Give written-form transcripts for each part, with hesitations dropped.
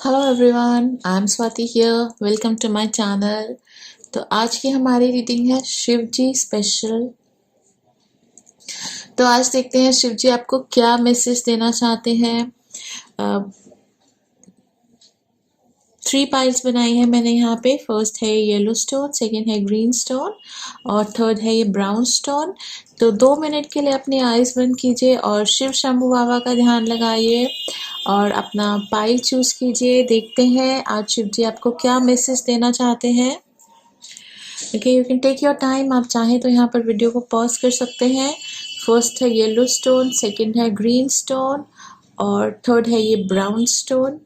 Hello everyone, I am Swati here. Welcome to my channel. तो आज की हमारी रीडिंग है शिव जी स्पेशल। तो आज देखते हैं शिव जी आपको क्या मैसेज देना चाहते हैं। 3 पाइल्स बनाई है मैंने यहाँ पे। फर्स्ट है येलो स्टोन, सेकेंड है ग्रीन स्टोन और थर्ड है ये ब्राउन स्टोन। तो 2 मिनट के लिए अपनी आइज बंद कीजिए और शिव शंभू बाबा का ध्यान लगाइए और अपना पाइल चूज कीजिए। देखते हैं आज शिव जी आपको क्या मैसेज देना चाहते हैं। Okay, you can take your time. आप चाहें तो यहाँ पर वीडियो को पॉज कर सकते हैं। फर्स्ट है येलो स्टोन, सेकेंड है ग्रीन स्टोन और थर्ड है ये ब्राउन स्टोन।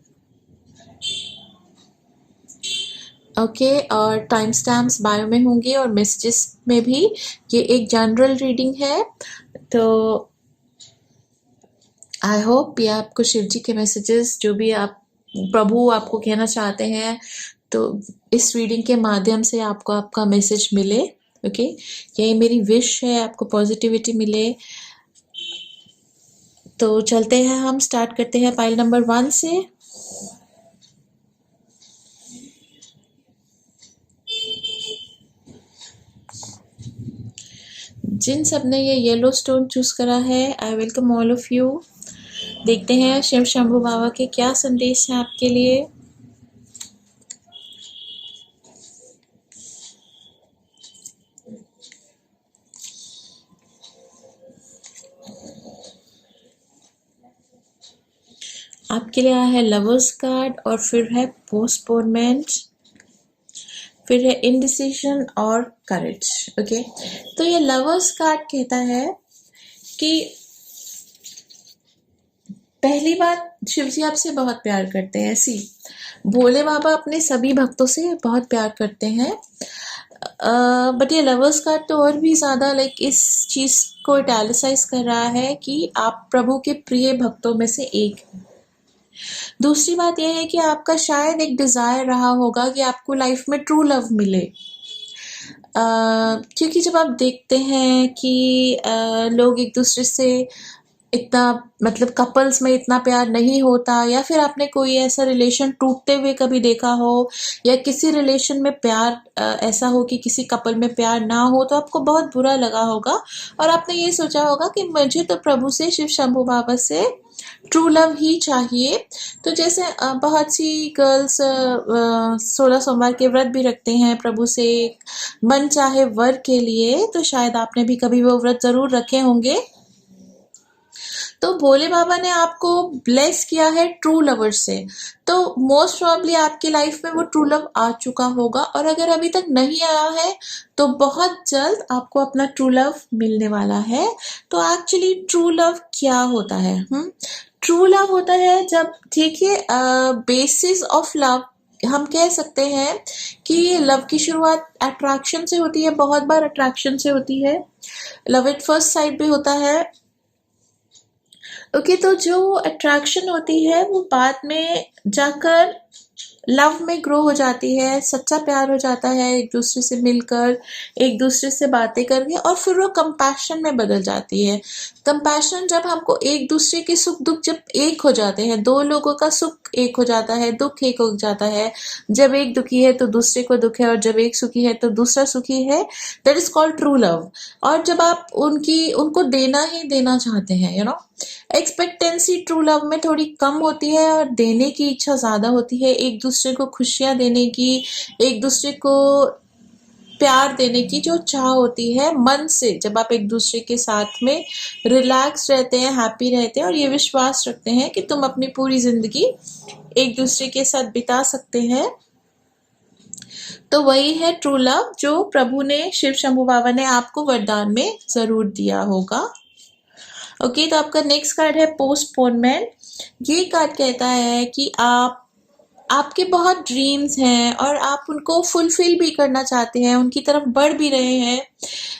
ओके, और टाइम स्टैम्प्स बायो में होंगे और मैसेजेस में भी। ये एक जनरल रीडिंग है, तो आई होप ये आपको शिव जी के मैसेजेस जो भी आप प्रभु आपको कहना चाहते हैं, तो इस रीडिंग के माध्यम से आपको आपका मैसेज मिले। ओके, यही मेरी विश है, आपको पॉजिटिविटी मिले। तो चलते हैं, हम स्टार्ट करते हैं पाइल नंबर 1 से। जिन सब ने ये येलो स्टोन चूज करा है, आई वेलकम ऑल ऑफ यू। देखते हैं शिव शंभू बाबा के क्या संदेश हैं आपके लिए। आपके लिए आया है लवर्स कार्ड और फिर है पोस्टपोनमेंट, फिर है इंडिसीजन और करेज। ओके, तो ये लवर्स कार्ड कहता है कि पहली बात, शिव जी आपसे बहुत प्यार करते हैं। भोले बाबा अपने सभी भक्तों से बहुत प्यार करते हैं, बट ये लवर्स कार्ड तो और भी ज़्यादा इस चीज़ को इटैलिसाइज कर रहा है कि आप प्रभु के प्रिय भक्तों में से एक हैं। दूसरी बात यह है कि आपका शायद एक डिज़ायर रहा होगा कि आपको लाइफ में ट्रू लव मिले। क्योंकि जब आप देखते हैं कि लोग एक दूसरे से इतना, मतलब कपल्स में इतना प्यार नहीं होता, या फिर आपने कोई ऐसा रिलेशन टूटते हुए कभी देखा हो, या किसी रिलेशन में प्यार ऐसा हो कि किसी कपल में प्यार ना हो, तो आपको बहुत बुरा लगा होगा और आपने ये सोचा होगा कि मुझे तो प्रभु से, शिव शंभू बाबा से ट्रू लव ही चाहिए। तो जैसे बहुत सी गर्ल्स 16 सोमवार के व्रत भी रखते हैं प्रभु से मन चाहे वर के लिए, तो शायद आपने भी कभी वो व्रत जरूर रखे होंगे। तो भोले बाबा ने आपको ब्लेस किया है ट्रू लवर से, तो मोस्ट प्रॉब्ली आपकी लाइफ में वो ट्रू लव आ चुका होगा, और अगर अभी तक नहीं आया है तो बहुत जल्द आपको अपना ट्रू लव मिलने वाला है। तो एक्चुअली ट्रू लव क्या होता है? ट्रू लव होता है जब, देखिए, बेसिस ऑफ लव हम कह सकते हैं कि लव की शुरुआत अट्रैक्शन से होती है, बहुत बार अट्रैक्शन से होती है। लव एट फर्स्ट साइट भी होता है। ओके, तो जो अट्रैक्शन होती है वो बाद में जाकर लव में ग्रो हो जाती है, सच्चा प्यार हो जाता है, एक दूसरे से मिलकर, एक दूसरे से बातें करके, और फिर वो कंपैशन में बदल जाती है। कंपैशन जब हमको एक दूसरे के सुख दुख, जब एक हो जाते हैं, दो लोगों का सुख एक हो जाता है, दुख एक हो जाता है। जब एक दुखी है तो दूसरे को दुख है, और जब एक सुखी है तो दूसरा सुखी है, that is called true love. और जब आप उनको देना ही देना चाहते हैं, एक्सपेक्टेंसी ट्रू लव में थोड़ी कम होती है और देने की इच्छा ज्यादा होती है, एक दूसरे को खुशियां देने की, एक दूसरे को प्यार देने की जो चाह होती है मन से, जब आप एक दूसरे के साथ में रिलैक्स रहते हैं, हैप्पी रहते हैं और ये विश्वास रखते हैं कि तुम अपनी पूरी जिंदगी एक दूसरे के साथ बिता सकते हैं, तो वही है ट्रू लव जो प्रभु ने, शिव शंभू बाबा ने आपको वरदान में जरूर दिया होगा। ओके, तो आपका नेक्स्ट कार्ड है पोस्टपोनमेंट। ये कार्ड कहता है कि आपके बहुत ड्रीम्स हैं और आप उनको फुलफिल भी करना चाहते हैं, उनकी तरफ बढ़ भी रहे हैं,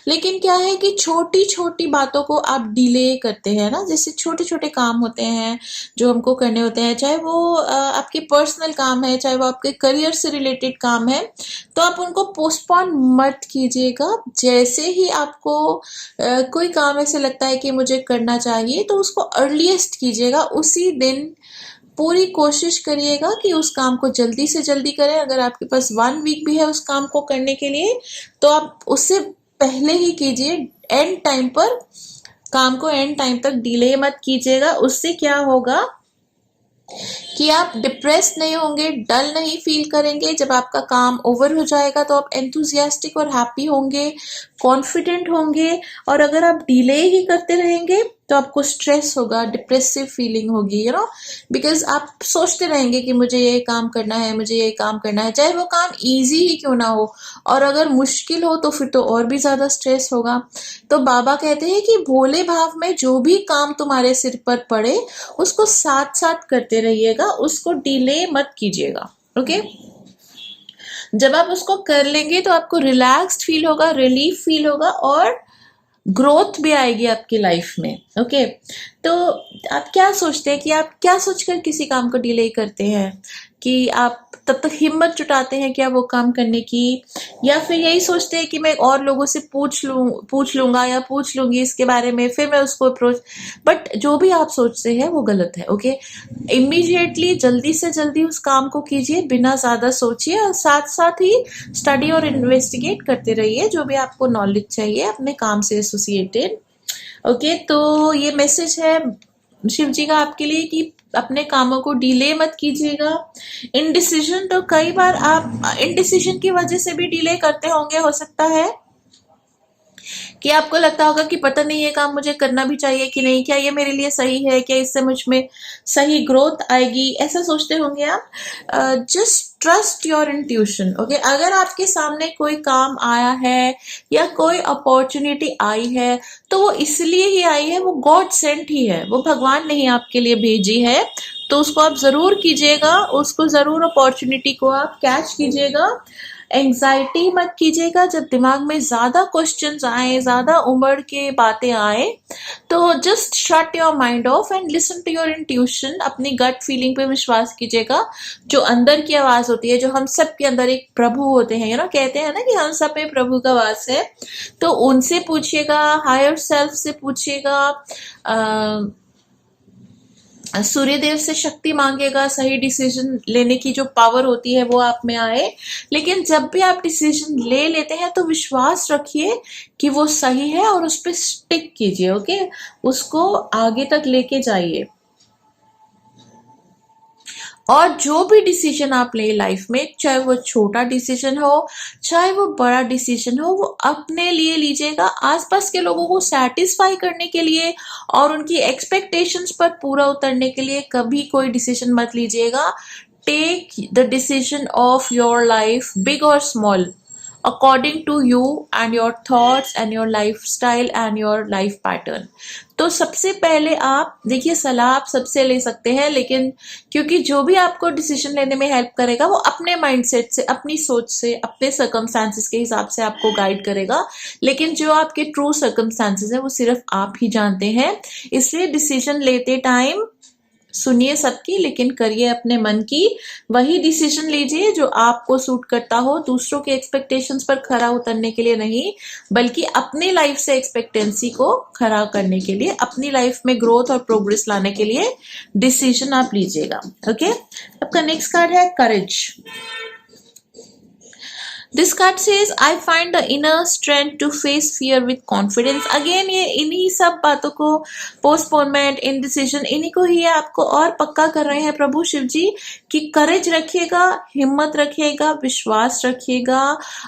लेकिन क्या है कि छोटी छोटी बातों को आप डिले करते हैं ना। जैसे छोटे छोटे काम होते हैं जो हमको करने होते हैं, चाहे वो आपके पर्सनल काम है, चाहे वो आपके करियर से रिलेटेड काम है, तो आप उनको पोस्टपोन मत कीजिएगा। जैसे ही आपको कोई काम ऐसे लगता है कि मुझे करना चाहिए, तो उसको अर्लीस्ट कीजिएगा, उसी दिन पूरी कोशिश करिएगा कि उस काम को जल्दी से जल्दी करें। अगर आपके पास 1 वीक भी है उस काम को करने के लिए, तो आप उससे पहले ही कीजिए। एंड टाइम पर काम को एंड टाइम तक डिले मत कीजिएगा। उससे क्या होगा कि आप डिप्रेस नहीं होंगे, डल नहीं फील करेंगे। जब आपका काम ओवर हो जाएगा तो आप एंथुजियास्टिक और हैप्पी होंगे, कॉन्फिडेंट होंगे। और अगर आप डिले ही करते रहेंगे तो आपको स्ट्रेस होगा, डिप्रेसिव फीलिंग होगी, बिकॉज आप सोचते रहेंगे कि मुझे ये काम करना है, मुझे ये काम करना है, चाहे वो काम इजी ही क्यों ना हो। और अगर मुश्किल हो तो फिर तो और भी ज्यादा स्ट्रेस होगा। तो बाबा कहते हैं कि भोले भाव में जो भी काम तुम्हारे सिर पर पड़े उसको साथ साथ करते रहिएगा, उसको डिले मत कीजिएगा। ओके, जब आप उसको कर लेंगे तो आपको रिलैक्स्ड फील होगा, रिलीफ फील होगा और ग्रोथ भी आएगी आपकी लाइफ में। ओके, तो आप क्या सोचते हैं कि आप क्या सोचकर किसी काम को डिले करते हैं? कि आप तब तक हिम्मत जुटाते हैं क्या वो काम करने की, या फिर यही सोचते हैं कि मैं और लोगों से पूछ लूंगा या पूछ लूंगी इसके बारे में, फिर मैं उसको अप्रोच। बट जो भी आप सोचते हैं वो गलत है। ओके, इमीडिएटली जल्दी से जल्दी उस काम को कीजिए, बिना ज्यादा सोचिए, और साथ साथ ही स्टडी और इन्वेस्टिगेट करते रहिए जो भी आपको नॉलेज चाहिए अपने काम से एसोसिएटेड। ओके, तो ये मैसेज है शिव जी का आपके लिए कि अपने कामों को डिले मत कीजिएगा। इनडिसीजन, तो कई बार आप इनडिसीजन की वजह से भी डिले करते होंगे, हो सकता है कि आपको लगता होगा कि पता नहीं ये काम मुझे करना भी चाहिए कि नहीं, क्या ये मेरे लिए सही है, क्या इससे मुझ में सही ग्रोथ आएगी, ऐसा सोचते होंगे आप। Just trust your intuition. Okay, अगर आपके सामने कोई काम आया है या कोई अपॉर्चुनिटी आई है तो वो इसलिए ही आई है, वो गॉड सेंट ही है, वो भगवान ने ही आपके लिए भेजी है। तो उसको आप जरूर कीजिएगा, उसको जरूर अपॉर्चुनिटी को आप कैच कीजिएगा। एंजाइटी मत कीजिएगा। जब दिमाग में ज्यादा क्वेश्चंस आए, ज्यादा उमड़ के बातें आए, तो just shut your mind off and listen to your intuition. अपनी गट फीलिंग पे विश्वास कीजिएगा। जो अंदर की आवाज होती है, जो हम सब के अंदर एक प्रभु होते हैं, कहते हैं ना कि हम सब में प्रभु का वास है, तो उनसे पूछिएगा, हायर सेल्फ से पूछिएगा, सूर्य देव से शक्ति मांगेगा, सही डिसीजन लेने की जो पावर होती है वो आप में आए। लेकिन जब भी आप डिसीजन ले लेते हैं तो विश्वास रखिए कि वो सही है और उस पर स्टिक कीजिए। ओके, उसको आगे तक लेके जाइए। और जो भी डिसीजन आप ले लाइफ में, चाहे वो छोटा डिसीजन हो चाहे वो बड़ा डिसीजन हो, वो अपने लिए लीजिएगा। आसपास के लोगों को सेटिस्फाई करने के लिए और उनकी एक्सपेक्टेशंस पर पूरा उतरने के लिए कभी कोई डिसीजन मत लीजिएगा। Take the decision of your life, big और small, according to you and your thoughts and your lifestyle and your life pattern। तो सबसे पहले आप देखिए, सलाह आप सबसे ले सकते हैं, लेकिन क्योंकि जो भी आपको डिसीजन लेने में हेल्प करेगा वो अपने माइंडसेट से, अपनी सोच से, अपने सर्कमस्टांसेस के हिसाब से आपको गाइड करेगा। लेकिन जो आपके ट्रू सर्कमस्टांसेस है वो सिर्फ आप ही जानते हैं। इसलिए डिसीजन लेते टाइम सुनिए सबकी, लेकिन करिए अपने मन की। वही डिसीजन लीजिए जो आपको सूट करता हो, दूसरों के एक्सपेक्टेशंस पर खरा उतरने के लिए नहीं, बल्कि अपनी लाइफ से एक्सपेक्टेंसी को खरा करने के लिए, अपनी लाइफ में ग्रोथ और प्रोग्रेस लाने के लिए डिसीजन आप लीजिएगा। ओके, आपका नेक्स्ट कार्ड है करेज। This card says, I find the inner strength to face fear with confidence. Again, ये इन्हीं सब बातों को, पोस्टपोनमेंट, इनडिसीजन, इन्हीं को ही आपको और पक्का कर रहे हैं प्रभु शिव जी कि करेज रखिएगा, हिम्मत रखिएगा, विश्वास रखिएगा,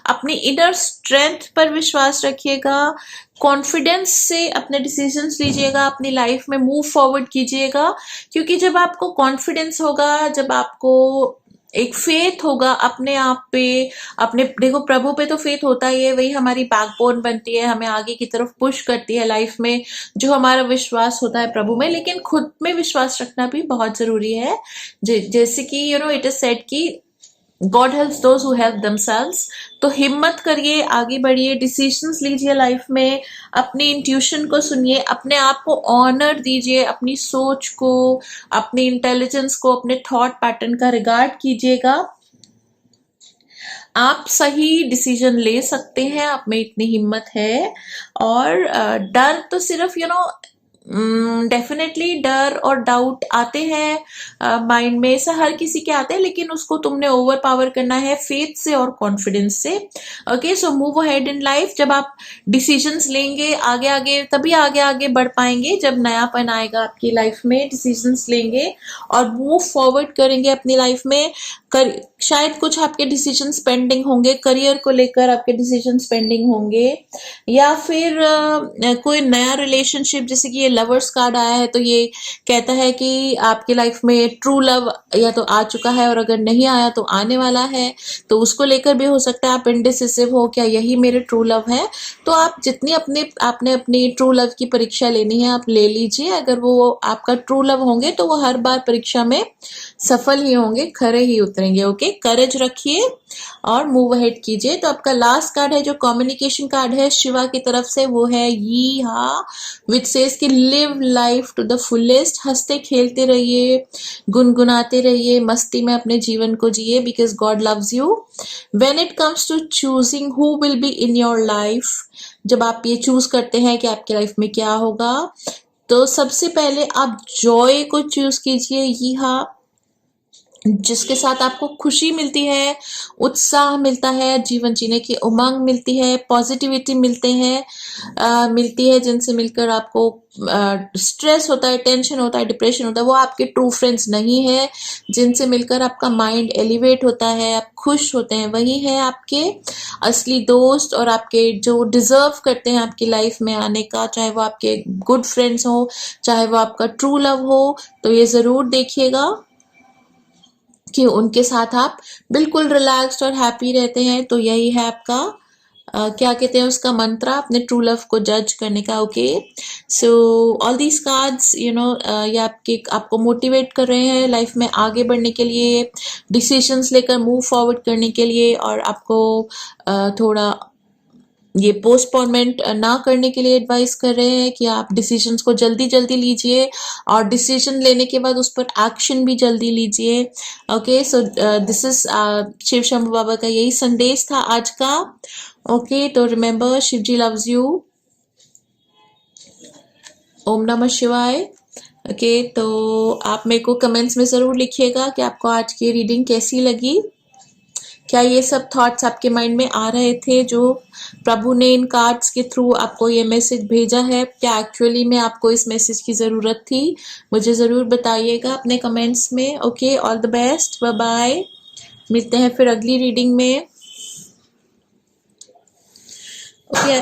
अपनी इनर स्ट्रेंथ पर विश्वास रखिएगा, कॉन्फिडेंस से अपने डिसीजंस लीजिएगा, अपनी लाइफ में मूव फॉरवर्ड कीजिएगा। क्योंकि जब आपको कॉन्फिडेंस होगा, जब आपको एक फेथ होगा अपने आप पे, अपने, देखो प्रभु पे तो फेथ होता ही है, वही हमारी बैकबोन बनती है, हमें आगे की तरफ पुश करती है लाइफ में, जो हमारा विश्वास होता है प्रभु में। लेकिन खुद में विश्वास रखना भी बहुत जरूरी है। जैसे कि इट इज सेड कि God helps those who help themselves. तो हिम्मत करिए, आगे बढ़िए, डिसीजंस लीजिए लाइफ में, अपनी इंट्यूशन को सुनिए, अपने आप को ऑनर दीजिए, अपनी सोच को, अपनी इंटेलिजेंस को, अपने थॉट पैटर्न का रिगार्ड कीजिएगा। आप सही डिसीजन ले सकते हैं, आप में इतनी हिम्मत है। और डर तो सिर्फ डेफिनेटली डर और डाउट आते हैं माइंड में, ऐसा हर किसी के आते हैं, लेकिन उसको तुमने ओवर पावर करना है फेथ से और कॉन्फिडेंस से। Okay, so move ahead in life. जब आप डिसीजंस लेंगे आगे आगे, तभी आगे आगे बढ़ पाएंगे, जब नयापन आएगा आपकी लाइफ में, डिसीजंस लेंगे और मूव फॉरवर्ड करेंगे अपनी लाइफ में। शायद कुछ आपके डिसीजंस पेंडिंग होंगे, करियर को लेकर आपके डिसीजंस पेंडिंग होंगे, या फिर कोई नया रिलेशनशिप, जैसे कि ये लवर्स कार्ड आया है तो ये कहता है कि आपकी लाइफ में ट्रू लव या तो आ चुका है, और अगर नहीं आया तो आने वाला है, तो उसको लेकर भी हो सकता है आप इंडिसिसिव हो, क्या यही मेरे ट्रू लव है। तो आप जितनी आपने अपनी ट्रू लव की परीक्षा लेनी है आप ले लीजिए। अगर वो आपका ट्रू लव होंगे तो वो हर बार परीक्षा में सफल ही होंगे, खरे ही उतरेंगे। ओके, करेज रखिए और मूव अहेड कीजिए। तो आपका लास्ट कार्ड है जो कम्युनिकेशन कार्ड है शिवा की तरफ से, वो है यी हा, विच सेज कि live life to the fullest. हंसते खेलते रहिए, गुनगुनाते रहिए, मस्ती में अपने जीवन को जिए, because God loves you. When it comes to choosing who will be in your life, जब आप ये चूज करते हैं कि आपकी लाइफ में क्या होगा, तो सबसे पहले आप जॉय को चूज कीजिए, यी हा, जिसके साथ आपको खुशी मिलती है, उत्साह मिलता है, जीवन जीने की उमंग मिलती है, पॉजिटिविटी मिलती है, जिनसे मिलकर आपको स्ट्रेस होता है, टेंशन होता है, डिप्रेशन होता है, वो आपके ट्रू फ्रेंड्स नहीं है। जिनसे मिलकर आपका माइंड एलिवेट होता है, आप खुश होते हैं, वही है आपके असली दोस्त और आपके जो डिजर्व करते हैं आपकी लाइफ में आने का, चाहे वो आपके गुड फ्रेंड्स हो, चाहे वो आपका ट्रू लव हो। तो ये जरूर देखिएगा कि उनके साथ आप बिल्कुल रिलैक्स्ड और हैप्पी रहते हैं। तो यही है आपका क्या कहते हैं उसका मंत्र, अपने ट्रू लव को जज करने का। Okay, so all these cards ये आपको मोटिवेट कर रहे हैं लाइफ में आगे बढ़ने के लिए, डिसीजंस लेकर मूव फॉरवर्ड करने के लिए, और आपको थोड़ा ये पोस्टपोनमेंट ना करने के लिए एडवाइस कर रहे हैं कि आप डिसीजंस को जल्दी जल्दी लीजिए, और डिसीजन लेने के बाद उस पर एक्शन भी जल्दी लीजिए। Okay, so this is Shiv Shambhu Baba का यही संदेश था आज का। ओके, तो remember, Shiv ji loves you. ओम नमः शिवाय। ओके, तो आप मेरे को कमेंट्स में जरूर लिखिएगा कि आपको आज की रीडिंग कैसी लगी। क्या ये सब थॉट्स आपके माइंड में आ रहे थे जो प्रभु ने इन कार्ड्स के थ्रू आपको ये मैसेज भेजा है? क्या एक्चुअली में आपको इस मैसेज की ज़रूरत थी? मुझे ज़रूर बताइएगा अपने कमेंट्स में। Okay, all the best, bye bye, मिलते हैं फिर अगली रीडिंग में। Okay,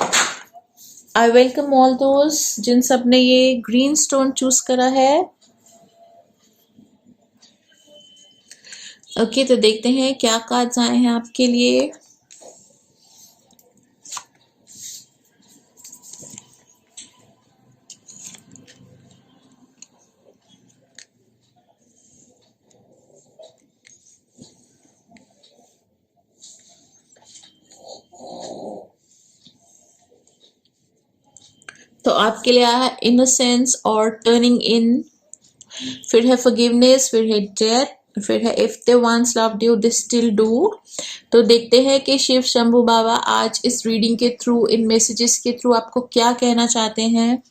I welcome all those जिन सब ने ये ग्रीन स्टोन चूज करा है। ओके, तो देखते हैं क्या कार्ड्स आए हैं आपके लिए। तो आपके लिए आया है इनोसेंस और टर्निंग इन, फिर है फॉरगिवनेस, फिर है डेथ, फिर है if they once loved you they still do. तो देखते हैं कि शिव शंभू बाबा आज इस रीडिंग के थ्रू, इन मैसेजेस के थ्रू आपको क्या कहना चाहते हैं।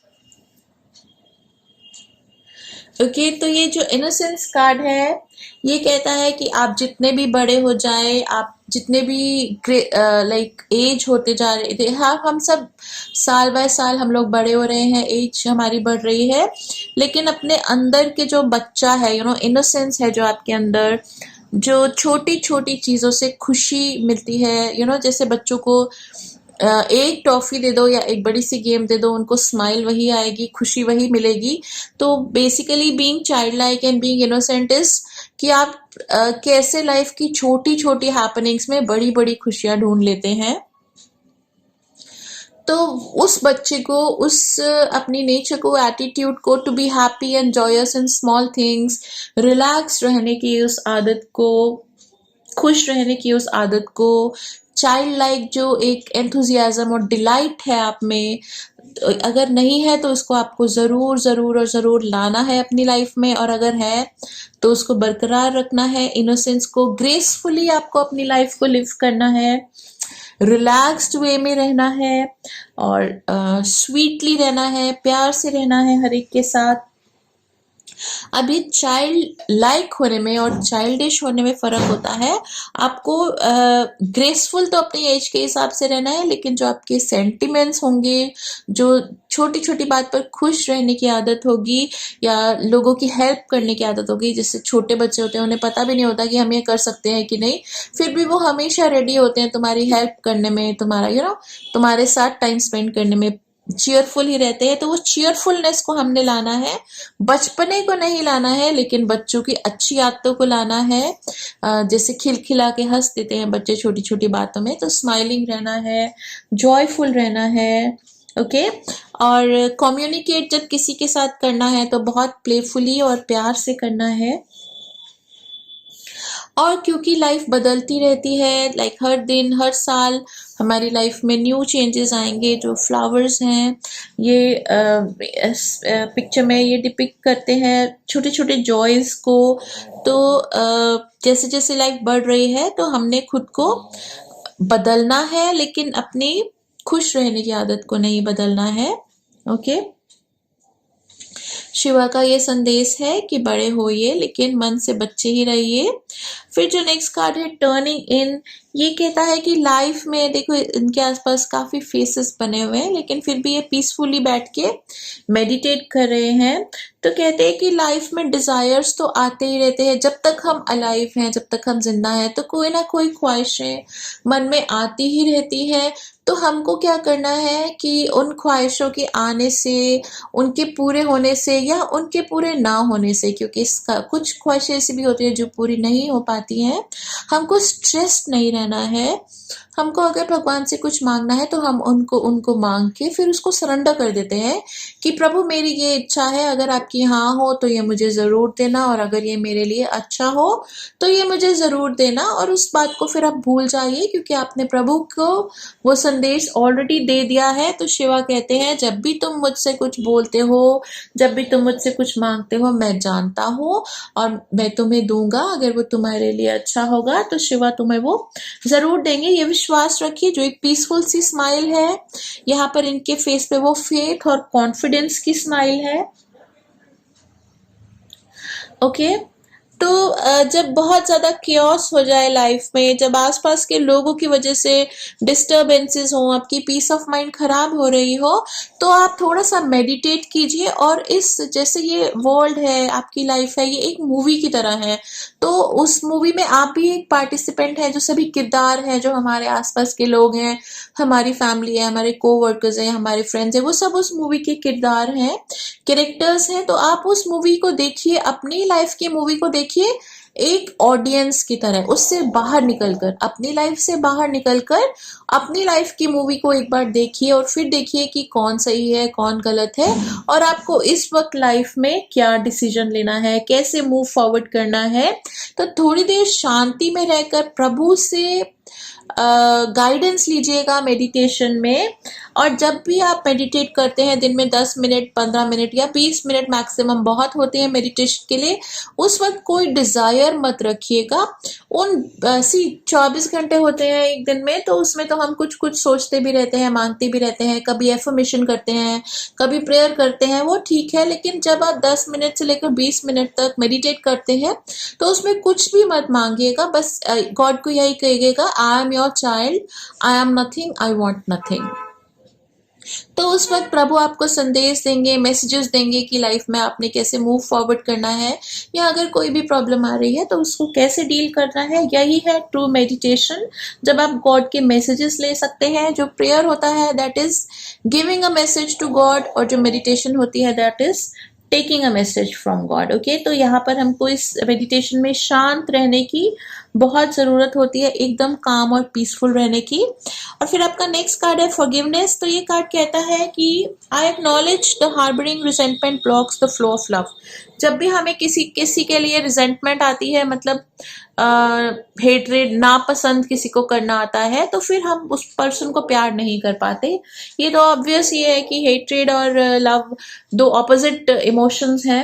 ओके, तो ये जो इनोसेंस कार्ड है ये कहता है कि आप जितने भी बड़े हो जाए, आप जितने भी लाइक एज होते जा रहे थे, हाँ हम सब साल बाय साल हम लोग बड़े हो रहे हैं, एज हमारी बढ़ रही है, लेकिन अपने अंदर के जो बच्चा है, इनोसेंस है जो आपके अंदर, जो छोटी छोटी चीज़ों से खुशी मिलती है, जैसे बच्चों को एक टॉफी दे दो या एक बड़ी सी गेम दे दो, उनको स्माइल वही आएगी, खुशी वही मिलेगी। तो basically being child like and being innocent is कि आप कैसे लाइफ की छोटी छोटी हैपनिंग्स में बड़ी बड़ी खुशियां ढूंढ लेते हैं। तो उस बच्चे को, उस अपनी नेचर को, एटीट्यूड को, to be happy and joyous in small things, relax रहने की उस आदत को, खुश रहने की उस आदत को, चाइल्ड लाइक जो एक एंथुजियाज्म और डिलाइट है आप में, अगर नहीं है तो उसको आपको ज़रूर ज़रूर और ज़रूर लाना है अपनी लाइफ में, और अगर है तो उसको बरकरार रखना है। इनोसेंस को ग्रेसफुली आपको अपनी लाइफ को लिव करना है। रिलैक्स्ड वे में रहना है और स्वीटली रहना है, प्यार से रहना है हर एक के साथ। अभी चाइल्ड लाइक होने में और चाइल्डिश होने में फ़र्क होता है। आपको ग्रेसफुल तो अपनी एज के हिसाब से रहना है, लेकिन जो आपके सेंटिमेंट्स होंगे, जो छोटी-छोटी बात पर खुश रहने की आदत होगी या लोगों की हेल्प करने की आदत होगी, जैसे छोटे बच्चे होते हैं उन्हें पता भी नहीं होता कि हम ये कर सकते हैं कि नहीं, फिर भी वो हमेशा रेडी होते हैं तुम्हारी हेल्प करने में, तुम्हारा तुम्हारे साथ टाइम स्पेंड करने में, चीयरफुल ही रहते हैं। तो वो चीयरफुलनेस को हमने लाना है, बचपने को नहीं लाना है, लेकिन बच्चों की अच्छी आदतों को लाना है। जैसे खिलखिला के हंस देते हैं बच्चे छोटी छोटी बातों में, तो स्माइलिंग रहना है, जॉयफुल रहना है। ओके और कम्युनिकेट जब किसी के साथ करना है तो बहुत प्लेफुली और प्यार से करना है। और क्योंकि लाइफ बदलती रहती है, लाइक हर दिन हर साल हमारी लाइफ में न्यू चेंजेस आएंगे। जो फ्लावर्स हैं ये पिक्चर में ये डिपिक्ट करते हैं छोटे छोटे जॉयज को। तो जैसे जैसे लाइफ बढ़ रही है तो हमने खुद को बदलना है, लेकिन अपनी खुश रहने की आदत को नहीं बदलना है। ओके शिवा का ये संदेश है कि बड़े होइए लेकिन मन से बच्चे ही रहिए। फिर जो नेक्स्ट कार्ड है टर्निंग इन, ये कहता है कि लाइफ में देखो इनके आसपास काफी फेसेस बने हुए हैं, लेकिन फिर भी ये पीसफुली बैठ के मेडिटेट कर रहे हैं। तो कहते हैं कि लाइफ में डिजायर्स तो आते ही रहते हैं, जब तक हम अलाइव हैं, जब तक हम जिंदा हैं, तो कोई ना कोई ख्वाहिशें मन में आती ही रहती है। तो हमको क्या करना है कि उन ख्वाहिशों के आने से, उनके पूरे होने से या उनके पूरे ना होने से, क्योंकि इसका कुछ ख्वाहिशें ऐसी भी होती है जो पूरी नहीं हो पाती हैं, हमको स्ट्रेस नहीं रहना है। हमको अगर भगवान से कुछ मांगना है तो हम उनको मांग के फिर उसको सरेंडर कर देते हैं कि प्रभु मेरी ये इच्छा है, अगर आपकी हाँ हो तो ये मुझे ज़रूर देना, और अगर ये मेरे लिए अच्छा हो तो ये मुझे ज़रूर देना। और उस बात को फिर आप भूल जाइए, क्योंकि आपने प्रभु को वो संदेश ऑलरेडी दे दिया है। तो शिवा कहते हैं जब भी तुम मुझसे कुछ बोलते हो, जब भी तुम मुझसे कुछ मांगते हो, मैं जानता हूँ और मैं तुम्हें दूंगा। अगर वो तुम्हारे लिए अच्छा होगा तो शिवा तुम्हें वो जरूर देंगे, ये विश्वास रखिए। जो एक पीसफुल सी स्माइल है यहाँ पर इनके फेस पे, वो फेथ और कॉन्फिडेंस की स्माइल है। ओके तो जब बहुत ज़्यादा क्योस हो जाए लाइफ में, जब आसपास के लोगों की वजह से डिस्टर्बेंसेस हो, आपकी पीस ऑफ माइंड खराब हो रही हो, तो आप थोड़ा सा मेडिटेट कीजिए। और इस जैसे ये वर्ल्ड है, आपकी लाइफ है, ये एक मूवी की तरह है। तो उस मूवी में आप भी एक पार्टिसिपेंट हैं, जो सभी किरदार हैं, जो हमारे आसपास के लोग हैं, हमारी फैमिली है, हमारे कोवर्कर्स हैं, हमारे फ्रेंड्स हैं, वो सब उस मूवी के किरदार हैं, कैरेक्टर्स हैं। तो आप उस मूवी को देखिए, अपनी लाइफ की मूवी को देखिए एक ऑडियंस की तरह, उससे बाहर निकलकर, अपनी लाइफ से बाहर निकलकर अपनी लाइफ की मूवी को एक बार देखिए और फिर देखिए कि कौन सही है कौन गलत है, और आपको इस वक्त लाइफ में क्या डिसीजन लेना है, कैसे मूव फॉरवर्ड करना है। तो थोड़ी देर शांति में रहकर प्रभु से गाइडेंस लीजिएगा मेडिटेशन में। और जब भी आप मेडिटेट करते हैं, दिन में 10 मिनट, 15 मिनट या 20 मिनट मैक्सिमम बहुत होते हैं मेडिटेशन के लिए, उस वक्त कोई डिजायर मत रखिएगा। उन 24 घंटे होते हैं एक दिन में, तो उसमें तो हम कुछ कुछ सोचते भी रहते हैं, मांगते भी रहते हैं, कभी एफर्मेशन करते हैं, कभी प्रेयर करते हैं, वो ठीक है। लेकिन जब आप 10 मिनट से लेकर 20 मिनट तक मेडिटेट करते हैं तो उसमें कुछ भी मत मांगिएगा, बस गॉड को यही कहिएगा, I am your child, I am nothing, I want nothing. तो उस वक्त प्रभु आपको संदेश देंगे, मैसेजेस देंगे कि लाइफ में आपने कैसे मूव फॉरवर्ड करना है, या अगर कोई भी प्रॉब्लम आ रही है तो उसको कैसे डील करना है। यही है ट्रू मेडिटेशन, जब आप गॉड के मैसेजेस ले सकते हैं। जो प्रेयर होता है that is giving a message to God, और जो मेडिटेशन होती है that is taking a message from God. Okay तो यहाँ पर हमको इस मेडिटेशन में शांत रहने की बहुत ज़रूरत होती है, एकदम काम और पीसफुल रहने की। और फिर आपका नेक्स्ट कार्ड है फॉरगिवनेस। तो ये कार्ड कहता है कि I acknowledge the harbouring resentment blocks the flow of love. जब भी हमें किसी के लिए रिजेंटमेंट आती है, मतलब हेट्रेड, नापसंद किसी को करना आता है, तो फिर हम उस पर्सन को प्यार नहीं कर पाते। ये तो ऑब्वियस ये है कि हेट्रेड और लव दो ऑपोजिट इमोशंस हैं।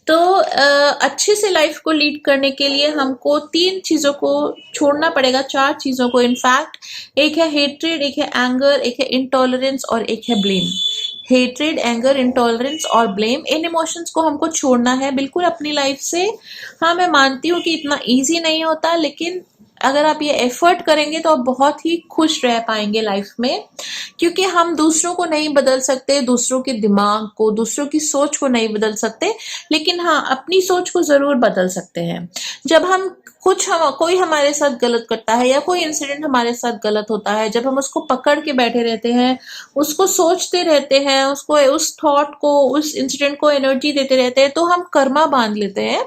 तो अच्छे से लाइफ को लीड करने के लिए हमको 3 चीज़ों को छोड़ना पड़ेगा, 4 चीज़ों को इनफैक्ट। एक है हेट्रेड, एक है एंगर, एक है इंटॉलरेंस और एक है ब्लेम। हेट्रेड, एंगर, इंटॉलरेंस और ब्लेम, इन इमोशंस को हमको छोड़ना है बिल्कुल अपनी लाइफ से। हाँ, मैं मानती हूँ कि इतना ईजी नहीं होता, लेकिन अगर आप ये एफर्ट करेंगे तो आप बहुत ही खुश रह पाएंगे लाइफ में। क्योंकि हम दूसरों को नहीं बदल सकते, दूसरों के दिमाग को, दूसरों की सोच को नहीं बदल सकते, लेकिन हाँ, अपनी सोच को जरूर बदल सकते हैं। जब हम कोई हमारे साथ गलत करता है या कोई इंसिडेंट हमारे साथ गलत होता है, जब हम उसको पकड़ के बैठे रहते हैं, उसको सोचते रहते हैं, उसको, उस थॉट को, उस इंसिडेंट को एनर्जी देते रहते हैं, तो हम कर्मा बांध लेते हैं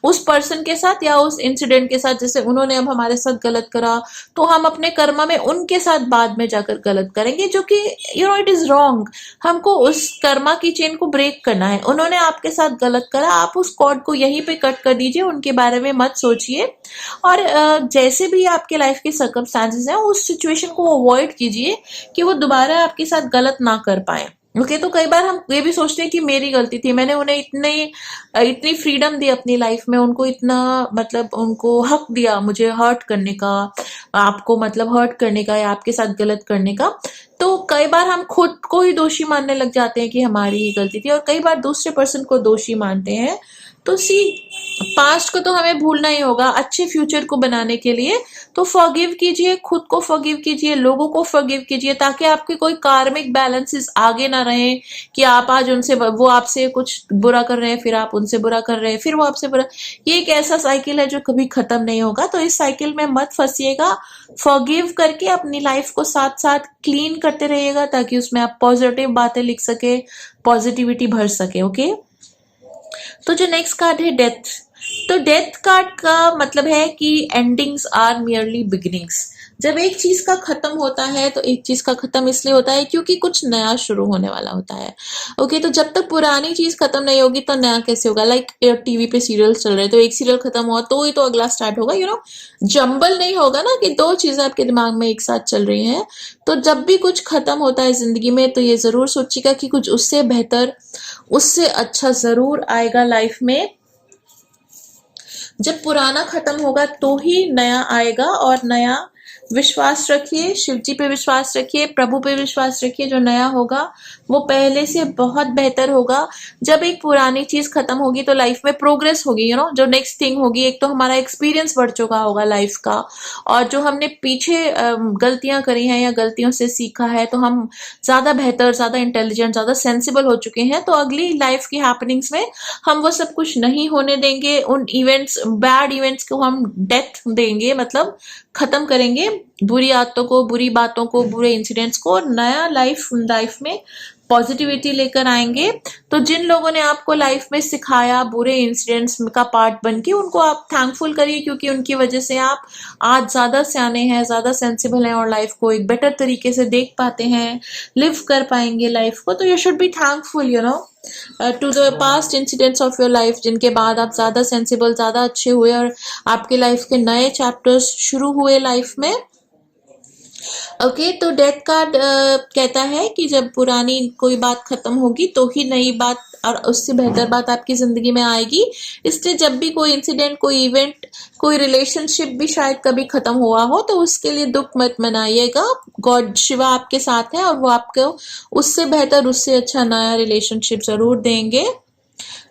उस पर्सन के साथ या उस इंसिडेंट के साथ। जैसे उन्होंने अब हमारे साथ गलत करा, तो हम अपने कर्मा में उनके साथ बाद में जाकर गलत करेंगे, जो कि इट इज रॉन्ग। हमको उस कर्मा की चेन को ब्रेक करना है। उन्होंने आपके साथ गलत करा, आप उस कॉर्ड को यहीं पे कट कर दीजिए, उनके बारे में मत सोचिए। और जैसे भी आपके लाइफ के सर्कमस्टांसेस हैं, उस सिचुएशन को अवॉइड कीजिए कि वो दोबारा आपके साथ गलत ना कर पाए। ओके, तो कई बार हम ये भी सोचते हैं कि मेरी गलती थी, मैंने उन्हें इतनी फ्रीडम दी अपनी लाइफ में, उनको इतना, मतलब उनको हक दिया मुझे हर्ट करने का, आपको मतलब हर्ट करने का या आपके साथ गलत करने का। तो कई बार हम खुद को ही दोषी मानने लग जाते हैं कि हमारी ही गलती थी, और कई बार दूसरे पर्सन को दोषी मानते हैं। तो पास्ट को तो हमें भूलना ही होगा अच्छे फ्यूचर को बनाने के लिए। तो फॉरगिव कीजिए, खुद को फॉरगिव कीजिए, लोगों को फॉरगिव कीजिए, ताकि आपके कोई कार्मिक बैलेंसेस आगे ना रहे कि आप आज उनसे, वो आपसे कुछ बुरा कर रहे हैं, फिर आप उनसे बुरा कर रहे हैं, फिर वो आपसे बुरा। ये एक ऐसा साइकिल है जो कभी खत्म नहीं होगा, तो इस साइकिल में मत फंसिएगा। फॉरगिव करके अपनी लाइफ को साथ साथ क्लीन करते रहिएगा, ताकि उसमें आप पॉजिटिव बातें लिख सके, पॉजिटिविटी भर सके। ओके, तो जो नेक्स्ट कार्ड है डेथ। तो डेथ कार्ड का मतलब है कि एंडिंग्स आर मियरली बिगिनिंग्स। जब एक चीज का खत्म होता है तो एक चीज का खत्म इसलिए होता है क्योंकि कुछ नया शुरू होने वाला होता है। ओके, तो जब तक पुरानी चीज खत्म नहीं होगी तो नया कैसे होगा? लाइक टीवी पे सीरियल चल रहे हैं, तो एक सीरियल खत्म हुआ तो ही तो अगला स्टार्ट होगा। जंबल नहीं होगा ना कि 2 चीजें आपके दिमाग में एक साथ चल रही हैं। तो जब भी कुछ खत्म होता है जिंदगी में, तो ये जरूर सोचिएगा कि कुछ उससे बेहतर, उससे अच्छा जरूर आएगा लाइफ में। जब पुराना खत्म होगा तो ही नया आएगा, और नया, विश्वास रखिए, शिव जी पे विश्वास रखिए, प्रभु पे विश्वास रखिए, जो नया होगा वो पहले से बहुत बेहतर होगा। जब एक पुरानी चीज खत्म होगी तो लाइफ में प्रोग्रेस होगी, जो नेक्स्ट थिंग होगी, एक तो हमारा एक्सपीरियंस बढ़ चुका होगा लाइफ का, और जो हमने पीछे गलतियां करी हैं या गलतियों से सीखा है, तो हम ज्यादा बेहतर, ज्यादा इंटेलिजेंट, ज्यादा सेंसिबल हो चुके हैं। तो अगली लाइफ की हैपनिंग्स में हम वो सब कुछ नहीं होने देंगे। उन इवेंट्स, बैड इवेंट्स को हम डेथ देंगे, मतलब खत्म करेंगे, बुरी आदतों को, बुरी बातों को, बुरे इंसिडेंट्स को। नया लाइफ में पॉजिटिविटी लेकर आएंगे। तो जिन लोगों ने आपको लाइफ में सिखाया, बुरे इंसिडेंट्स का पार्ट बन के, उनको आप थैंकफुल करिए, क्योंकि उनकी वजह से आप आज ज्यादा सियाने हैं, ज्यादा सेंसिबल हैं, और लाइफ को एक बेटर तरीके से देख पाते हैं, लिव कर पाएंगे लाइफ को। तो you should be thankful to the past incidents of your life, जिनके बाद आप ज्यादा सेंसिबल, ज्यादा अच्छे हुए, और आपके लाइफ के नए चैप्टर्स शुरू हुए लाइफ में। ओके, तो डेथ कार्ड कहता है कि जब पुरानी कोई बात खत्म होगी तो ही नई बात और उससे बेहतर बात आपकी जिंदगी में आएगी। इसलिए जब भी कोई इंसिडेंट, कोई इवेंट, कोई रिलेशनशिप भी शायद कभी खत्म हुआ हो, तो उसके लिए दुख मत मनाइएगा। गॉड, शिवा आपके साथ है, और वो आपको उससे बेहतर, उससे अच्छा नया रिलेशनशिप जरूर देंगे।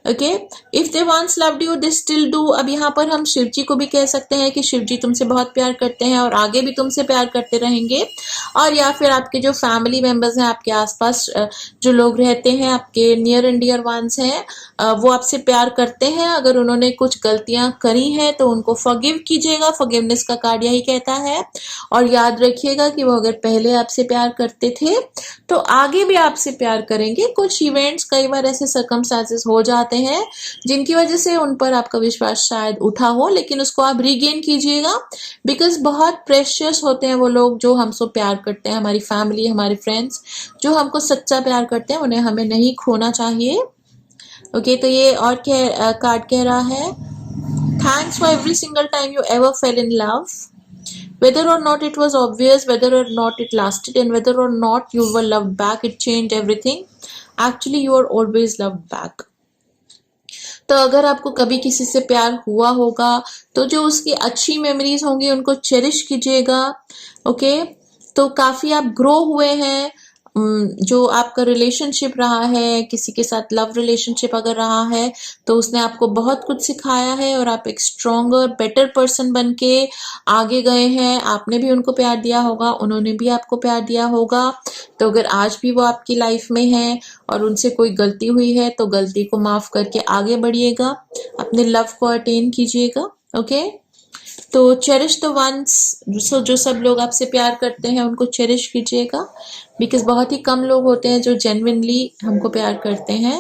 Okay, if they once loved you they still do. अब यहाँ पर हम शिव जी को भी कह सकते हैं कि शिव जी तुमसे बहुत प्यार करते हैं और आगे भी तुमसे प्यार करते रहेंगे। और या फिर आपके जो फैमिली मेंबर्स हैं, आपके आसपास जो लोग रहते हैं, आपके नियर एंड डियर वंस हैं, वो आपसे प्यार करते हैं। अगर उन्होंने कुछ गलतियां करी हैं तो उनको फॉरगिव कीजिएगा। फॉरगिवनेस का कार्ड यही कहता है। और याद रखिएगा कि वो अगर पहले आपसे प्यार करते थे तो आगे भी आपसे प्यार करेंगे। कुछ इवेंट्स, कई बार ऐसे सर्कमस्टांसेस हो जाते हैं जिनकी वजह से उन पर आपका विश्वास शायद उठा हो, लेकिन उसको आप रीगेन कीजिएगा। बिकॉज बहुत प्रेशियस होते हैं वो लोग जो हमसे प्यार करते हैं, हमारी फैमिली, हमारे फ्रेंड्स जो हमको सच्चा प्यार करते हैं, उन्हें हमें नहीं खोना चाहिए। ओके, तो ये और कार्ड कह रहा है, thanks for every single time you ever fell in love, whether or not it was obvious, whether or not it lasted, and whether or not you were loved back, it changed everything. Actually you are always loved back. तो अगर आपको कभी किसी से प्यार हुआ होगा तो जो उसकी अच्छी मेमोरीज होंगी उनको चेरिश कीजिएगा। ओके, तो काफ़ी आप ग्रो हुए हैं। जो आपका रिलेशनशिप रहा है किसी के साथ, लव रिलेशनशिप अगर रहा है, तो उसने आपको बहुत कुछ सिखाया है और आप एक स्ट्रॉन्गर बेटर पर्सन बन के आगे गए हैं। आपने भी उनको प्यार दिया होगा, उन्होंने भी आपको प्यार दिया होगा। तो अगर आज भी वो आपकी लाइफ में है और उनसे कोई गलती हुई है तो गलती को माफ़ करके आगे बढ़िएगा, अपने लव को अटेन कीजिएगा। ओके, तो चेरिश द वंस, जो सब लोग आपसे प्यार करते हैं उनको चेरिश कीजिएगा, बिकॉज बहुत ही कम लोग होते हैं जो जेन्युइनली हमको प्यार करते हैं।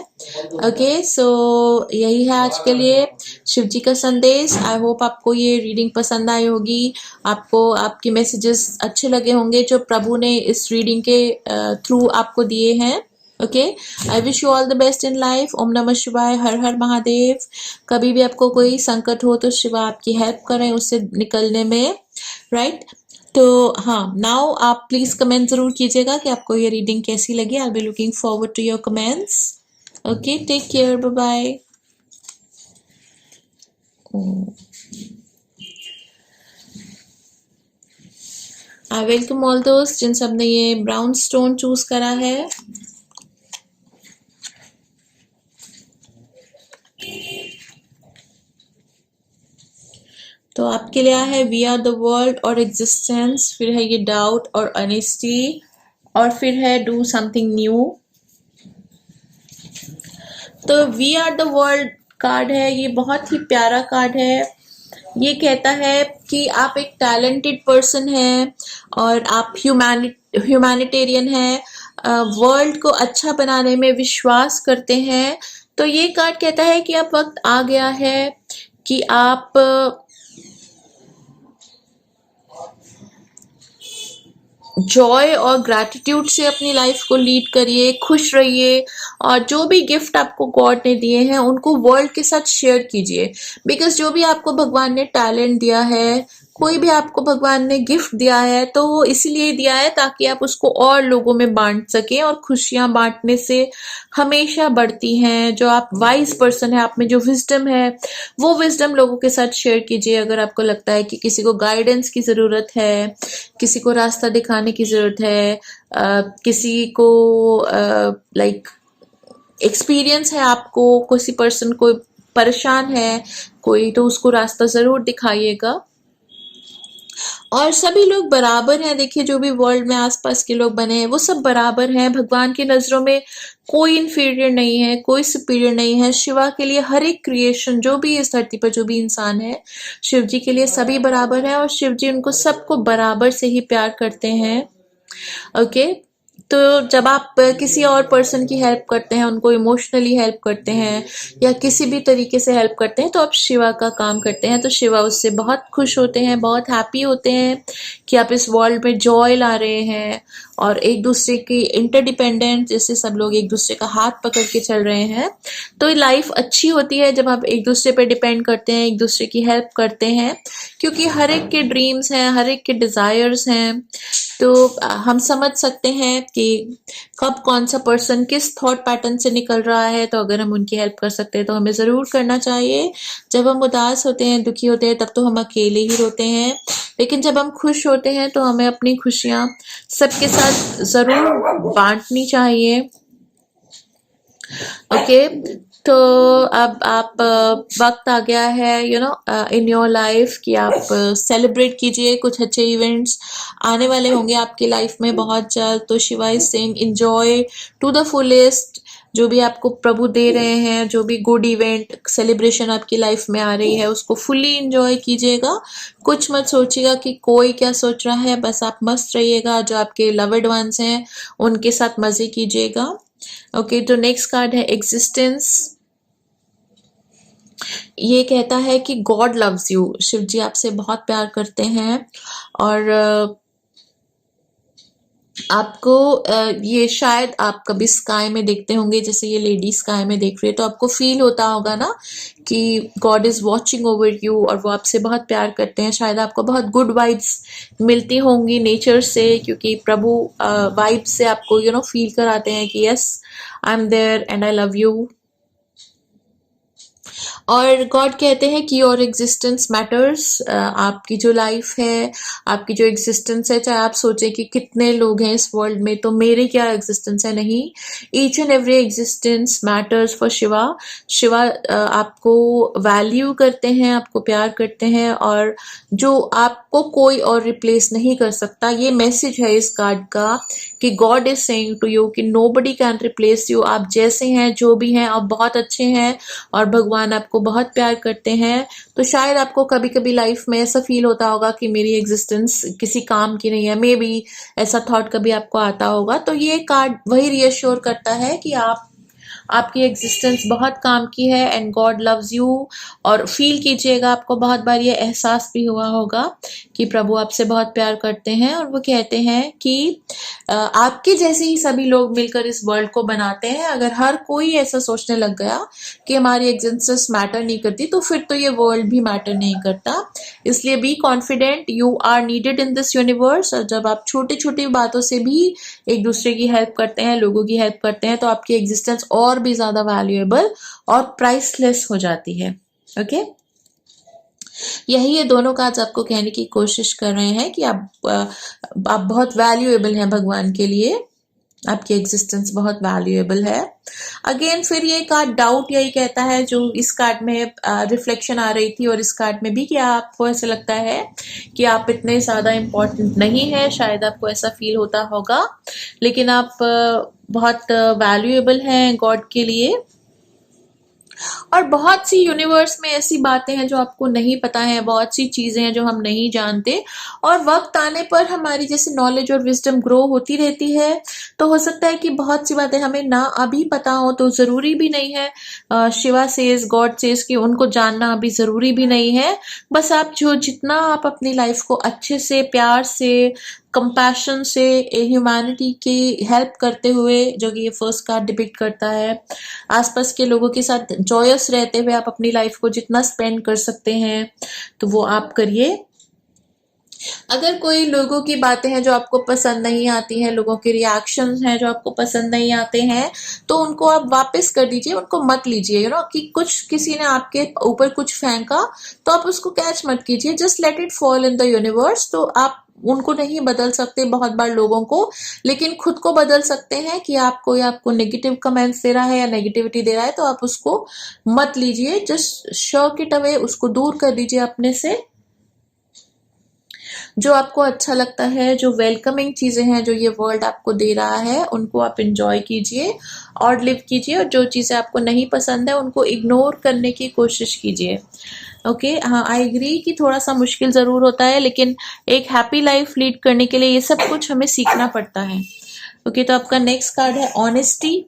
ओके, सो यही है आज के लिए शिव जी का संदेश। आई होप आपको ये रीडिंग पसंद आई होगी, आपको आपके मैसेजेस अच्छे लगे होंगे जो प्रभु ने इस रीडिंग के थ्रू आपको दिए हैं। Okay, I wish you all the best in life. ओम नमः शिवाय, हर हर महादेव। कभी भी आपको कोई संकट हो तो शिवा आपकी हेल्प करें उससे निकलने में, राइट। तो हाँ, नाउ आप प्लीज कमेंट जरूर कीजिएगा कि आपको ये रीडिंग कैसी लगी। I be looking forward to your comments. Okay, take care, bye bye. I welcome all दोस्त जिन सब ने ये ब्राउन स्टोन चूज करा है। तो आपके लिए है वी आर द वर्ल्ड और एग्जिस्टेंस, फिर है ये डाउट और ऑनेस्टी, और फिर है डू समथिंग न्यू। तो we are the world card है, ये बहुत ही प्यारा कार्ड है। ये कहता है कि आप एक टैलेंटेड पर्सन हैं और आप ह्यूमैनिटेरियन हैं, वर्ल्ड को अच्छा बनाने में विश्वास करते हैं। तो ये कार्ड कहता है कि अब वक्त आ गया है कि आप जॉय और ग्रैटिट्यूड से अपनी लाइफ को लीड करिए, खुश रहिए, और जो भी गिफ्ट आपको गॉड ने दिए हैं उनको वर्ल्ड के साथ शेयर कीजिए। बिकॉज जो भी आपको भगवान ने टैलेंट दिया है, कोई भी आपको भगवान ने गिफ्ट दिया है, तो वो इसीलिए दिया है ताकि आप उसको और लोगों में बांट सकें, और खुशियां बांटने से हमेशा बढ़ती हैं। जो आप वाइज पर्सन है, आप में जो विजडम है, वो विजडम लोगों के साथ शेयर कीजिए। अगर आपको लगता है कि किसी को गाइडेंस की ज़रूरत है, किसी को रास्ता दिखाने की ज़रूरत है, किसी को लाइक एक्सपीरियंस है, आपको किसी पर्सन को परेशान है कोई, तो उसको रास्ता ज़रूर दिखाइएगा। और सभी लोग बराबर हैं। देखिए, जो भी वर्ल्ड में आसपास के लोग बने हैं वो सब बराबर हैं। भगवान की नज़रों में कोई इन्फीरियर नहीं है, कोई सुपीरियर नहीं है। शिवा के लिए हर एक क्रिएशन, जो भी इस धरती पर जो भी इंसान है, शिव जी के लिए सभी बराबर है, और शिव जी उनको सबको बराबर से ही प्यार करते हैं। ओके, तो जब आप किसी और पर्सन की हेल्प करते हैं, उनको इमोशनली हेल्प करते हैं या किसी भी तरीके से हेल्प करते हैं, तो आप शिवा का काम करते हैं। तो शिवा उससे बहुत खुश होते हैं, बहुत हैप्पी होते हैं कि आप इस वर्ल्ड में जॉय ला रहे हैं और एक दूसरे की इंटरडिपेंडेंट, जैसे सब लोग एक दूसरे का हाथ पकड़ के चल रहे हैं। तो लाइफ अच्छी होती है जब आप एक दूसरे पे डिपेंड करते हैं, एक दूसरे की हेल्प करते हैं, क्योंकि हर एक के ड्रीम्स हैं, हर एक के डिज़ायर्स हैं। तो हम समझ सकते हैं कि कब कौन सा पर्सन किस थॉट पैटर्न से निकल रहा है। तो अगर हम उनकी हेल्प कर सकते हैं तो हमें ज़रूर करना चाहिए। जब हम उदास होते हैं, दुखी होते हैं, तब तो हम अकेले ही रोते हैं, लेकिन जब हम खुश होते हैं तो हमें अपनी खुशियाँ सबके साथ ज़रूर बांटनी चाहिए। ओके, तो अब आप वक्त आ गया है इन योर लाइफ कि आप सेलिब्रेट कीजिए। कुछ अच्छे इवेंट्स आने वाले होंगे आपकी लाइफ में बहुत जल्द। तो Shiva is saying enjoy to the fullest जो भी आपको प्रभु दे रहे हैं, जो भी गुड इवेंट सेलिब्रेशन आपकी लाइफ में आ रही है, उसको फुल्ली एंजॉय कीजिएगा। कुछ मत सोचिएगा कि कोई क्या सोच रहा है, बस आप मस्त रहिएगा। जो आपके लव्ड वंस हैं उनके साथ मज़े कीजिएगा। ओके, तो नेक्स्ट कार्ड है एग्जिस्टेंस। ये कहता है कि गॉड लव्स यू, शिव जी आपसे बहुत प्यार करते हैं, और आपको ये शायद आप कभी स्काई में देखते होंगे, जैसे ये लेडी स्काई में देख रही है, तो आपको फील होता होगा ना कि God is watching over you और वो आपसे बहुत प्यार करते हैं। शायद आपको बहुत गुड वाइब्स मिलती होंगी नेचर से, क्योंकि प्रभु वाइब्स से आपको फील कराते हैं कि yes, I am there and I love you. और गॉड कहते हैं कि योर एग्जिस्टेंस मैटर्स। आपकी जो लाइफ है, आपकी जो एग्जिस्टेंस है, चाहे आप सोचें कि कितने लोग हैं इस वर्ल्ड में तो मेरे क्या एग्जिस्टेंस है, नहीं, each and every existence matters for Shiva. Shiva आपको वैल्यू करते हैं, आपको प्यार करते हैं, और जो आपको कोई और रिप्लेस नहीं कर सकता। ये मैसेज है इस कार्ड का कि God is saying to you कि नोबडी कैन रिप्लेस यू। आप जैसे हैं, जो भी हैं, आप बहुत अच्छे हैं और भगवान आपको बहुत प्यार करते हैं। तो शायद आपको कभी कभी लाइफ में ऐसा फील होता होगा कि मेरी एग्जिस्टेंस किसी काम की नहीं है, मे बी ऐसा थॉट कभी आपको आता होगा। तो ये कार्ड वही रियश्योर करता है कि आपकी एग्जिस्टेंस बहुत काम की है एंड गॉड लव्स यू। और फील कीजिएगा, आपको बहुत बार ये एहसास भी हुआ होगा कि प्रभु आपसे बहुत प्यार करते हैं और वो कहते हैं कि आपके जैसे ही सभी लोग मिलकर इस वर्ल्ड को बनाते हैं। अगर हर कोई ऐसा सोचने लग गया कि हमारी एग्जिस्टेंस मैटर नहीं करती तो फिर तो ये वर्ल्ड भी मैटर नहीं करता। इसलिए be confident, you are needed in this universe. और जब आप छोटी छोटी बातों से भी एक दूसरे की हेल्प करते हैं, लोगों की हेल्प करते हैं, तो आपकी एग्जिस्टेंस और भी ज्यादा वैल्यूएबल और प्राइसलेस हो जाती है। ओके, यही ये दोनों कार्ड्स आपको कहने की कोशिश कर रहे हैं कि आप बहुत वैल्यूएबल हैं भगवान के लिए, आपकी एग्जिस्टेंस बहुत वैल्यूएबल है। अगेन फिर ये कार्ड डाउट यही कहता है, जो इस कार्ड में रिफ्लेक्शन आ रही थी और इस कार्ड में भी, कि आपको ऐसा लगता है कि आप इतने ज़्यादा इम्पोर्टेंट नहीं है। शायद आपको ऐसा फील होता होगा, लेकिन आप बहुत वैल्यूएबल हैं गॉड के लिए। और बहुत सी यूनिवर्स में ऐसी बातें हैं जो आपको नहीं पता है, बहुत सी चीजें हैं जो हम नहीं जानते, और वक्त आने पर हमारी जैसे नॉलेज और विजडम ग्रो होती रहती है। तो हो सकता है कि बहुत सी बातें हमें ना अभी पता हो, तो जरूरी भी नहीं है। शिवा सेज, गॉड सेज कि उनको जानना अभी जरूरी भी नहीं है। बस आप जितना आप अपनी लाइफ को अच्छे से, प्यार से, कंपैशन से, ह्यूमैनिटी की हेल्प करते हुए, जो कि ये फर्स्ट कार्ड डिपिक्ट करता है, आसपास के लोगों के साथ जॉयस रहते हुए आप अपनी लाइफ को जितना स्पेंड कर सकते हैं तो वो आप करिए। अगर कोई लोगों की बातें हैं जो आपको पसंद नहीं आती हैं, लोगों के रिएक्शंस हैं जो आपको पसंद नहीं आते हैं, तो उनको आप वापस कर दीजिए, उनको मत लीजिए। कि कुछ किसी ने आपके ऊपर कुछ फेंका तो आप उसको कैच मत कीजिए, just let it fall in the universe. तो आप उनको नहीं बदल सकते बहुत बार लोगों को, लेकिन खुद को बदल सकते हैं कि आपको नेगेटिव कमेंट्स दे रहा है या नेगेटिविटी दे रहा है तो आप उसको मत लीजिए, जस्ट शर्क इट अवे, उसको दूर कर दीजिए अपने से। जो आपको अच्छा लगता है, जो वेलकमिंग चीजें हैं जो ये वर्ल्ड आपको दे रहा है, उनको आप इंजॉय कीजिए और लिव कीजिए, और जो चीजें आपको नहीं पसंद है उनको इग्नोर करने की कोशिश कीजिए। ओके, हाँ, आई एग्री कि थोड़ा सा मुश्किल जरूर होता है, लेकिन एक हैप्पी लाइफ लीड करने के लिए ये सब कुछ हमें सीखना पड़ता है। ओके, तो आपका नेक्स्ट कार्ड है ऑनेस्टी।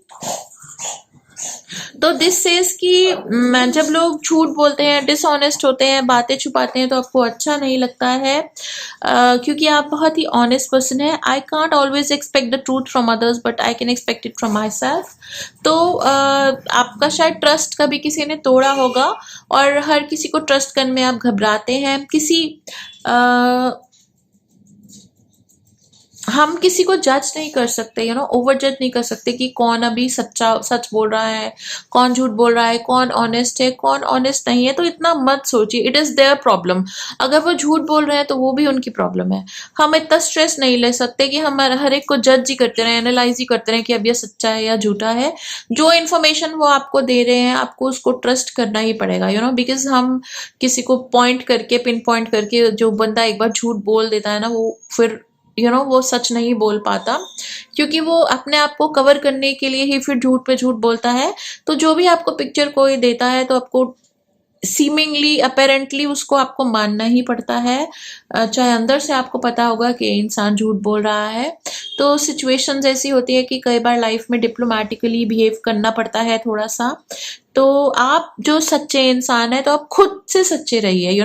तो दिस सेज कि जब लोग झूठ बोलते हैं, डिसऑनेस्ट होते हैं, बातें छुपाते हैं, तो आपको अच्छा नहीं लगता है, क्योंकि आप बहुत ही ऑनेस्ट पर्सन है। I can't always expect the truth from others but I can expect it from my self. तो आपका शायद ट्रस्ट कभी किसी ने तोड़ा होगा, और हर किसी को ट्रस्ट करने में आप घबराते हैं। हम किसी को जज नहीं कर सकते, ओवर जज नहीं कर सकते कि कौन अभी सच बोल रहा है, कौन झूठ बोल रहा है, कौन ऑनेस्ट है, कौन ऑनेस्ट नहीं है। तो इतना मत सोचिए, इट इज देयर प्रॉब्लम। अगर वो झूठ बोल रहे हैं तो वो भी उनकी प्रॉब्लम है। हम इतना स्ट्रेस नहीं ले सकते कि हम हर एक को जज ही करते रहे, एनालाइज ही करते रहे कि अब ये सच्चा है या झूठा है। जो इन्फॉर्मेशन वो आपको दे रहे हैं, आपको उसको ट्रस्ट करना ही पड़ेगा, बिकॉज हम किसी को पॉइंट करके, पिन पॉइंट करके, जो बंदा एक बार झूठ बोल देता है ना, वो फिर वो सच नहीं बोल पाता, क्योंकि वो अपने आप को कवर करने के लिए ही फिर झूठ पे झूठ बोलता है। तो जो भी आपको पिक्चर कोई देता है तो आपको सीमिंगली, अपेरेंटली उसको आपको मानना ही पड़ता है, चाहे अंदर से आपको पता होगा कि इंसान झूठ बोल रहा है। तो सिचुएशंस ऐसी होती है कि कई बार लाइफ में डिप्लोमेटिकली बिहेव करना पड़ता है थोड़ा सा। तो आप जो सच्चे इंसान है तो आप खुद से सच्चे रहिए।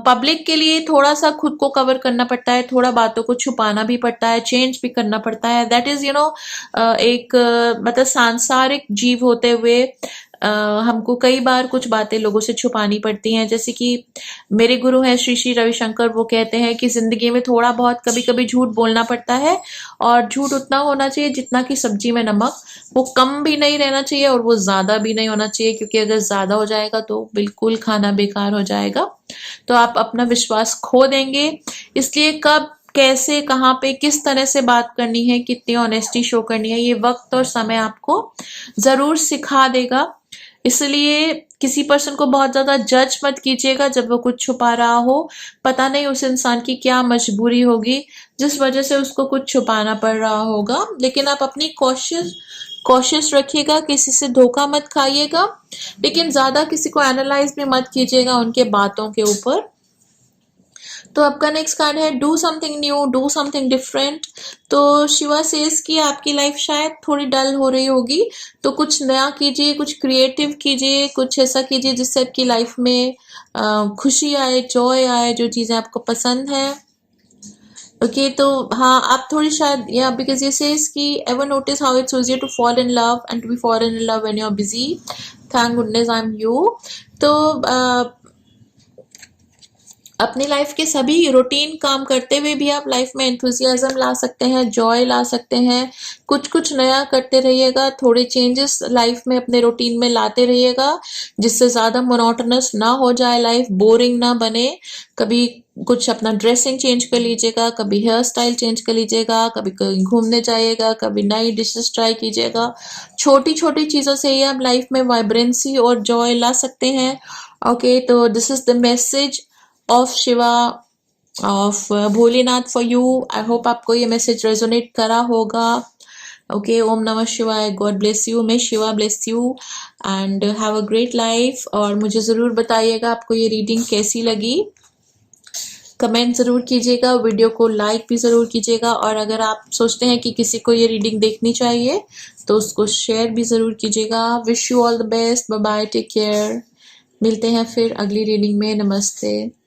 पब्लिक के लिए थोड़ा सा खुद को कवर करना पड़ता है, थोड़ा बातों को छुपाना भी पड़ता है, चेंज भी करना पड़ता है। दैट इज एक मतलब सांसारिक जीव होते हुए हमको कई बार कुछ बातें लोगों से छुपानी पड़ती हैं। जैसे कि मेरे गुरु हैं श्री श्री रविशंकर, वो कहते हैं कि ज़िंदगी में थोड़ा बहुत कभी-कभी झूठ बोलना पड़ता है, और झूठ उतना होना चाहिए जितना कि सब्जी में नमक। वो कम भी नहीं रहना चाहिए और वो ज़्यादा भी नहीं होना चाहिए, क्योंकि अगर ज़्यादा हो जाएगा तो बिल्कुल खाना बेकार हो जाएगा। तो आप अपना विश्वास खो देंगे। इसलिए कब, कैसे, कहाँ पे, किस तरह से बात करनी है, कितनी ऑनेस्टी शो करनी है, ये वक्त और समय आपको ज़रूर सिखा देगा। इसलिए किसी पर्सन को बहुत ज़्यादा जज मत कीजिएगा जब वो कुछ छुपा रहा हो। पता नहीं उस इंसान की क्या मजबूरी होगी जिस वजह से उसको कुछ छुपाना पड़ रहा होगा। लेकिन आप अपनी कोशिश रखिएगा, किसी से धोखा मत खाइएगा, लेकिन ज़्यादा किसी को एनालाइज भी मत कीजिएगा उनके बातों के ऊपर। तो आपका नेक्स्ट कार्ड है do something new, do something different. तो शिवा सेज कि आपकी लाइफ शायद थोड़ी डल हो रही होगी, तो कुछ नया कीजिए, कुछ क्रिएटिव कीजिए, कुछ ऐसा कीजिए जिससे आपकी लाइफ में खुशी आए, जॉय आए, जो चीज़ें आपको पसंद है। ओके, तो हाँ, आप थोड़ी शायद, या बिकॉज ये सेज कि ever notice how it's easier to fall in love and to be fall in love when you are busy, thank goodness I am you. तो अपनी लाइफ के सभी रूटीन काम करते हुए भी आप लाइफ में एंथुजियाज्म ला सकते हैं, जॉय ला सकते हैं। कुछ कुछ नया करते रहिएगा, थोड़े चेंजेस लाइफ में अपने रूटीन में लाते रहिएगा, जिससे ज़्यादा मोनोटोनस ना हो जाए लाइफ, बोरिंग ना बने। कभी कुछ अपना ड्रेसिंग चेंज कर लीजिएगा, कभी हेयर स्टाइल चेंज कर लीजिएगा, कभी कहीं घूमने जाइएगा, कभी नई डिशेस ट्राई कीजिएगा। छोटी छोटी चीज़ों से ही आप लाइफ में वाइब्रेंसी और जॉय ला सकते हैं। ओके, तो this is the message of Shiva, of Bholenath for you. I hope आपको ये मैसेज रेजोनेट करा होगा। ओके, ओम नमः शिवाय, God bless you, may Shiva bless you and have a great life. और मुझे ज़रूर बताइएगा आपको ये रीडिंग कैसी लगी, कमेंट ज़रूर कीजिएगा, वीडियो को लाइक भी ज़रूर कीजिएगा, और अगर आप सोचते हैं कि किसी को ये रीडिंग देखनी चाहिए तो उसको शेयर भी ज़रूर कीजिएगा। Wish you all the best, bye bye, take care. मिलते हैं फिर अगली रीडिंग में। नमस्ते।